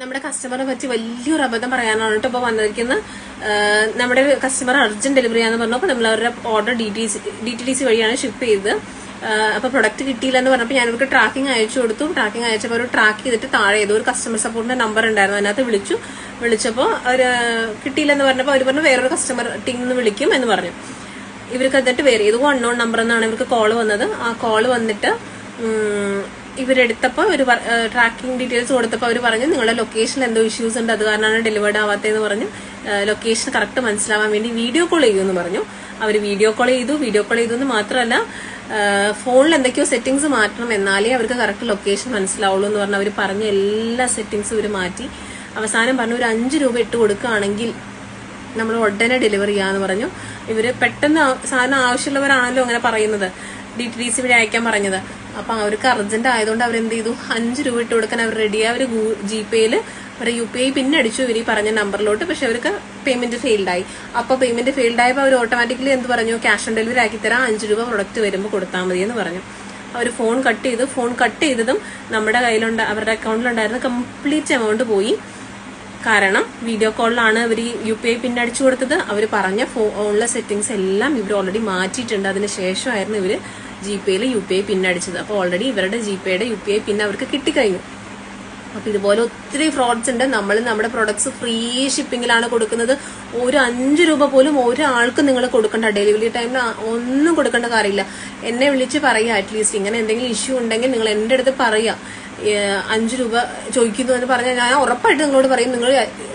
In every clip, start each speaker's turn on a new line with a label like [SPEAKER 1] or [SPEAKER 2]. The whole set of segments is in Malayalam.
[SPEAKER 1] നമ്മുടെ കസ്റ്റമറെ പറ്റി വലിയൊരു അബദ്ധം പറയാനാണ് കേട്ടോ ഇപ്പൊ വന്നിരിക്കുന്നത്. നമ്മുടെ കസ്റ്റമർ അർജന്റ് ഡെലിവറി ആണെന്ന് പറഞ്ഞപ്പോൾ നമ്മൾ അവരുടെ ഓർഡർ DTDC വഴിയാണ് ഷിപ്പ് ചെയ്തത്. അപ്പൊ പ്രൊഡക്റ്റ് കിട്ടിയില്ല എന്ന് പറഞ്ഞപ്പോൾ ഞാൻ അവർക്ക് ട്രാക്കിംഗ് അയച്ചു കൊടുത്തു. ട്രാക്കിംഗ് അയച്ചപ്പോൾ അവർ ട്രാക്ക് ചെയ്തിട്ട് താഴെ ഏതോ ഒരു കസ്റ്റമർ സപ്പോർട്ടിന്റെ നമ്പർ ഉണ്ടായിരുന്നു, അതിനകത്ത് വിളിച്ചപ്പോൾ അവർ കിട്ടിയില്ലെന്ന് പറഞ്ഞപ്പോൾ അവർ പറഞ്ഞു വേറൊരു കസ്റ്റമർ ടീമിൽ വിളിക്കും എന്ന് പറഞ്ഞു. ഇവർക്ക് എന്നിട്ട് വേറെ ഏതോ അൺനോൺ നമ്പർ എന്നാണ് ഇവർക്ക് കോള് വന്നത്. ആ കോള് വന്നിട്ട് ഇവരെടുത്തപ്പോൾ ഒരു ട്രാക്കിംഗ് ഡീറ്റെയിൽസ് കൊടുത്തപ്പോൾ അവർ പറഞ്ഞു നിങ്ങളുടെ ലൊക്കേഷൻ എന്തോ ഇഷ്യൂസ് ഉണ്ട്, അത് കാരണമാണ് ഡെലിവേർഡ് ആവാത്തതെന്ന് പറഞ്ഞു. ലൊക്കേഷൻ കറക്റ്റ് മനസ്സിലാവാൻ വേണ്ടി വീഡിയോ കോൾ ചെയ്യുമെന്ന് പറഞ്ഞു. അവർ വീഡിയോ കോൾ ചെയ്തു എന്ന് മാത്രമല്ല ഫോണിൽ എന്തൊക്കെയോ സെറ്റിംഗ്സ് മാറ്റണം, എന്നാലേ അവർക്ക് കറക്റ്റ് ലൊക്കേഷൻ മനസ്സിലാവുള്ളൂ എന്ന് പറഞ്ഞു. അവർ പറഞ്ഞ എല്ലാ സെറ്റിംഗ്സും ഇവർ മാറ്റി. അവസാനം പറഞ്ഞു ഒരു 5 രൂപ ഇട്ട് കൊടുക്കുകയാണെങ്കിൽ നമ്മൾ ഉടനെ ഡെലിവറി ചെയ്യാന്ന് പറഞ്ഞു. ഇവര് പെട്ടെന്ന് സാധനം ആവശ്യമുള്ളവരാണല്ലോ അങ്ങനെ പറയുന്നത്, DTDC വഴി അയക്കാൻ പറഞ്ഞത്. അപ്പൊ അവർക്ക് അർജന്റ് ആയതുകൊണ്ട് അവരെന്ത് ചെയ്തു, 5 രൂപ ഇട്ട് കൊടുക്കാൻ അവർ റെഡിയായി. അവർ GPayയില് അവരുടെ UPI പിന്നെ അടിച്ചു ഇവർ ഈ പറഞ്ഞ നമ്പറിലോട്ട്. പക്ഷെ അവർക്ക് പേയ്മെന്റ് ഫെയിൽഡ് ആയി. അപ്പൊ പേയ്മെന്റ് ഫെയിൽഡ് ആയപ്പോൾ അവർ ഓട്ടോമാറ്റിക്കലി എന്ത് പറഞ്ഞു, ക്യാഷ് ഓൺ ഡെലിവറി ആക്കി തരാം, 5 രൂപ പ്രൊഡക്റ്റ് വരുമ്പോൾ കൊടുത്താൽ മതി എന്ന് പറഞ്ഞു. അവർ ഫോൺ കട്ട് ചെയ്തതും നമ്മുടെ കയ്യിലുണ്ട് അവരുടെ അക്കൗണ്ടിലുണ്ടായിരുന്ന കംപ്ലീറ്റ് എമൗണ്ട് പോയി. കാരണം വീഡിയോ കോളിലാണ് ഇവർ UPI പിന്നെ അടിച്ചു കൊടുത്തത്. അവർ പറഞ്ഞ ഫോണിലെ സെറ്റിംഗ്സ് എല്ലാം ഇവർ ഓൾറെഡി മാറ്റിയിട്ടുണ്ട്. അതിന് ശേഷമായിരുന്നു ഇവർ GPayയിൽ UPI പിന്നെ അടിച്ചത്. അപ്പോൾ ഓൾറെഡി ഇവരുടെ GPayയുടെ UPI പിന്നെ അവർക്ക് കിട്ടിക്കഴിഞ്ഞു. അപ്പൊ ഇതുപോലെ ഒത്തിരി ഫ്രോഡ്സ് ഉണ്ട്. നമ്മൾ നമ്മുടെ പ്രൊഡക്ട്സ് ഫ്രീ ഷിപ്പിംഗിലാണ് കൊടുക്കുന്നത്. ഒരു 5 രൂപ പോലും ഒരാൾക്ക് നിങ്ങൾ കൊടുക്കേണ്ട, ഡെലിവറി ടൈമിൽ ഒന്നും കൊടുക്കേണ്ട കാര്യമില്ല. എന്നെ വിളിച്ച് പറയുക, അറ്റ്ലീസ്റ്റ് ഇങ്ങനെ എന്തെങ്കിലും ഇഷ്യൂ ഉണ്ടെങ്കിൽ നിങ്ങൾ എന്റെ അടുത്ത് പറയുക. 5 രൂപ ചോദിക്കുന്നു എന്ന് പറഞ്ഞാൽ ഞാൻ ഉറപ്പായിട്ട് നിങ്ങളോട് പറയും, നിങ്ങൾ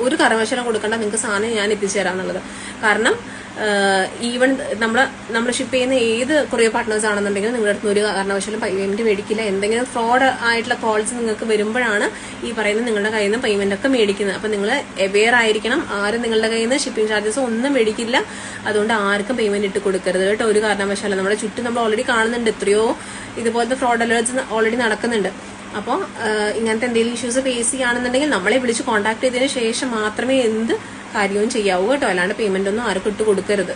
[SPEAKER 1] ഒരു കാരണവശാലും കൊടുക്കേണ്ട, നിങ്ങൾക്ക് സാധനം ഞാൻ എത്തിച്ചു തരാന്നുള്ളത്. കാരണം ഈവൻ നമ്മൾ ഷിപ്പ് ചെയ്യുന്ന ഏത് കൊറിയർ പാർട്ട്നേഴ്സ് ആണെന്നുണ്ടെങ്കിൽ നിങ്ങളുടെ അടുത്ത് ഒരു കാരണവശാലും പേയ്മെന്റ് മേടിക്കില്ല. എന്തെങ്കിലും ഫ്രോഡ് ആയിട്ടുള്ള കോൾസ് നിങ്ങൾക്ക് വരുമ്പോഴാണ് ഈ പറയുന്നത് നിങ്ങളുടെ കയ്യിൽ നിന്ന് പേയ്മെന്റ് ഒക്കെ മേടിക്കുന്നത്. അപ്പൊ നിങ്ങൾ അവെയർ ആയിരിക്കണം, ആരും നിങ്ങളുടെ കയ്യിൽ നിന്ന് ഷിപ്പിംഗ് ചാർജസ് ഒന്നും മേടിക്കില്ല. അതുകൊണ്ട് ആർക്കും പേയ്മെന്റ് ഇട്ട് കൊടുക്കരുത് കേട്ടോ, ഒരു കാരണവശാലും. നമ്മുടെ ചുറ്റും നമ്മൾ ഓൾറെഡി കാണുന്നുണ്ട്, എത്രയോ ഇതുപോലത്തെ ഫ്രോഡ് അലേർട്സ് ഓൾറെഡി നടക്കുന്നുണ്ട്. അപ്പോൾ ഇങ്ങനത്തെ എന്തെങ്കിലും ഇഷ്യൂസ് ഫേസ് ചെയ്യുകയാണെന്നുണ്ടെങ്കിൽ നമ്മളെ വിളിച്ച് കോൺടാക്ട് ചെയ്തതിന് ശേഷം മാത്രമേ എന്ത് കാര്യവും ചെയ്യാവൂ കേട്ടോ, അല്ലാണ്ട് പേയ്മെന്റ് ഒന്നും ആർക്കും ഇട്ട് കൊടുക്കരുത്.